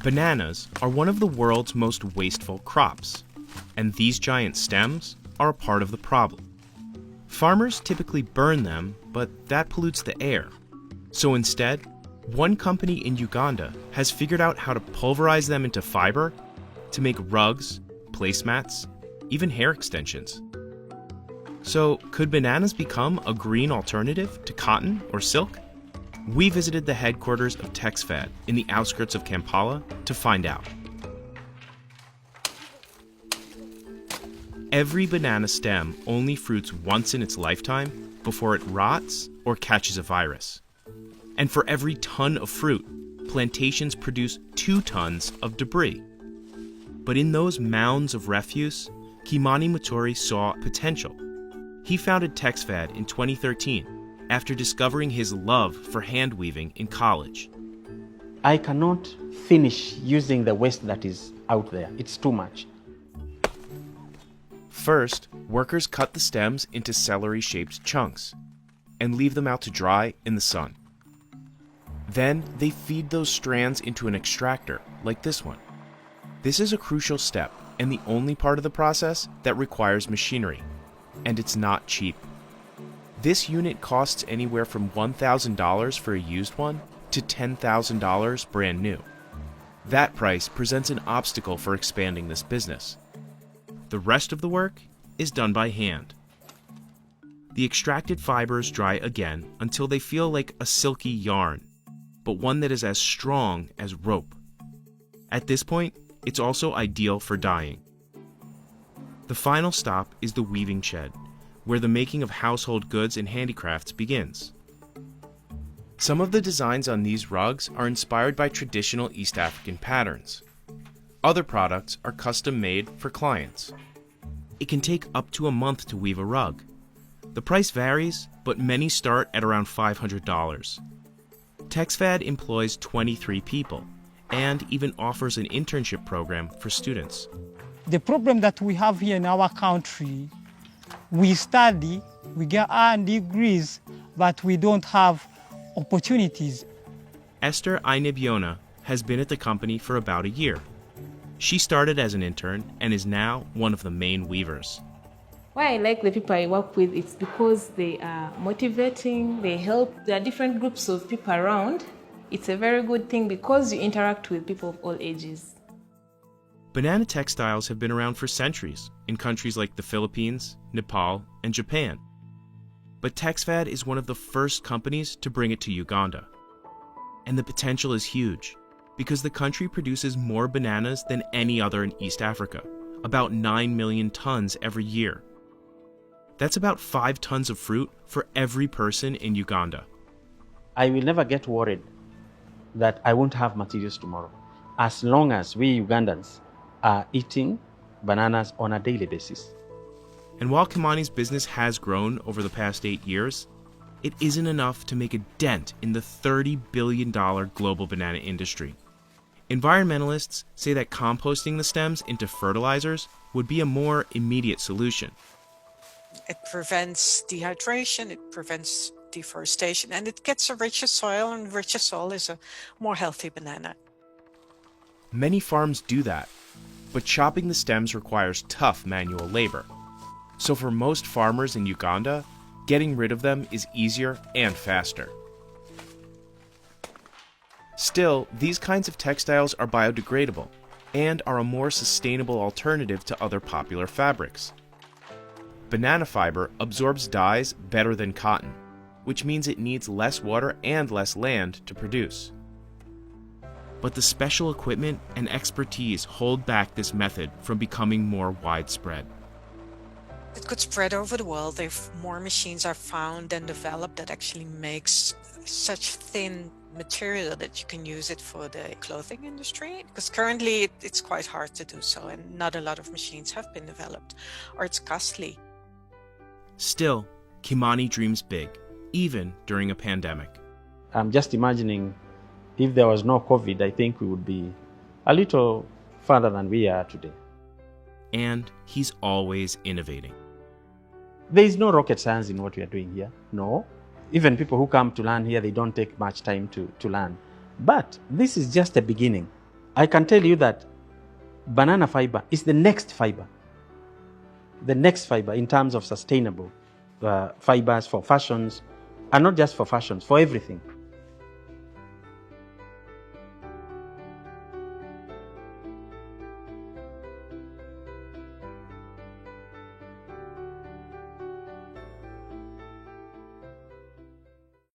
Bananas are one of the world's most wasteful crops, and these giant stems are a part of the problem. Farmers typically burn them, but that pollutes the air. So instead, one company in Uganda has figured out how to pulverize them into fiber to make rugs, placemats, even hair extensions. So, could bananas become a green alternative to cotton or silk? We visited the headquarters of Texfad in the outskirts of Kampala to find out. Every banana stem only fruits once in its lifetime before it rots or catches a virus. And for every ton of fruit, plantations produce 2 tons of debris. But in those mounds of refuse, Kimani Muturi saw potential. He founded Texfad in 2013 after discovering his love for hand weaving in college. I cannot finish using the waste that is out there. It's too much. First, workers cut the stems into celery-shaped chunks and leave them out to dry in the sun. Then they feed those strands into an extractor, like this one. This is a crucial step and the only part of the process that requires machinery, and it's not cheap. This unit costs anywhere from $1,000 for a used one to $10,000 brand new. That price presents an obstacle for expanding this business. The rest of the work is done by hand. The extracted fibers dry again until they feel like a silky yarn, but one that is as strong as rope. At this point, it's also ideal for dyeing. The final stop is the weaving shed, where the making of household goods and handicrafts begins. Some of the designs on these rugs are inspired by traditional East African patterns. Other products are custom made for clients. It can take up to a month to weave a rug. The price varies, but many start at around $500. Texfad employs 23 people and even offers an internship program for students. The problem that we have here in our country, we study, we get our degrees, but we don't have opportunities. Esther Ainebiona has been at the company for about a year. She started as an intern and is now one of the main weavers. Why I like the people I work with, it's because they are motivating, they help. There are different groups of people around. It's a very good thing because you interact with people of all ages. Banana textiles have been around for centuries in countries like the Philippines, Nepal, and Japan. But Texfad is one of the first companies to bring it to Uganda. And the potential is huge, because the country produces more bananas than any other in East Africa, about 9 million tons every year. That's about 5 tons of fruit for every person in Uganda. I will never get worried that I won't have materials tomorrow, as long as we Ugandans are eating bananas on a daily basis. And while Kimani's business has grown over the past 8 years, it isn't enough to make a dent in the $30 billion global banana industry. Environmentalists say that composting the stems into fertilizers would be a more immediate solution. It prevents dehydration, it prevents deforestation, and it gets a richer soil, and richer soil is a more healthy banana. Many farms do that, but chopping the stems requires tough manual labor. So for most farmers in Uganda, getting rid of them is easier and faster. Still, these kinds of textiles are biodegradable and are a more sustainable alternative to other popular fabrics. Banana fiber absorbs dyes better than cotton, which means it needs less water and less land to produce. But the special equipment and expertise hold back this method from becoming more widespread. It could spread over the world if more machines are found and developed that actually makes such thin material that you can use it for the clothing industry. Because currently it's quite hard to do so, and not a lot of machines have been developed, or it's costly. Still, Kimani dreams big, even during a pandemic. I'm just imagining if there was no COVID, I think we would be a little further than we are today. And he's always innovating. There is no rocket science in what we are doing here. No. Even people who come to learn here, they don't take much time to learn. But this is just a beginning. I can tell you that banana fiber is the next fiber in terms of sustainable fibers for fashions, and not just for fashions, for everything.